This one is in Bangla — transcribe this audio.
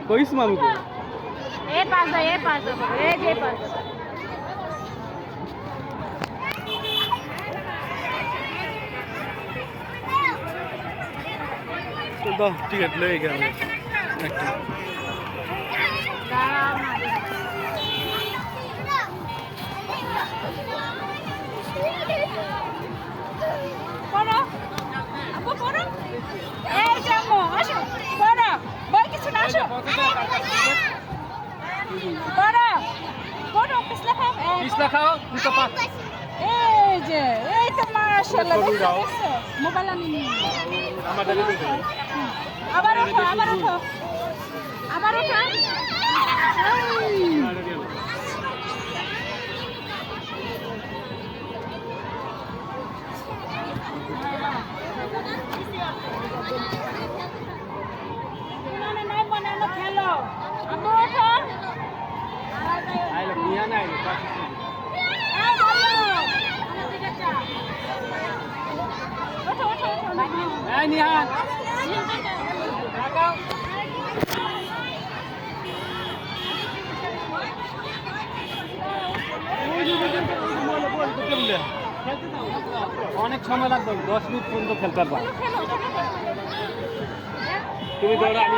কইস মামু কো এ পাঁচ দাও এই যে পাঁচ তো দাও টিকিট লয়ে গেল একটা পড়ো আপু পড়ো এই জামো আসো পড়ো বল কিছু না আসো পড়ো পড়ো পিছলা খাও দুটো পাঁচ এই যে এই তো মাশাআল্লাহ মোবাইল আনি আমার দাঁড়িয়ে দিও আবার ওঠো আবার ওঠো খেলো আবার ওঠো আইলো নিয়া নাই এই নিহান লাগাও অনেক সময় লাগবে 10 মিনিট পর্যন্ত খেলতে পারবা তুমি দৌড়া আমি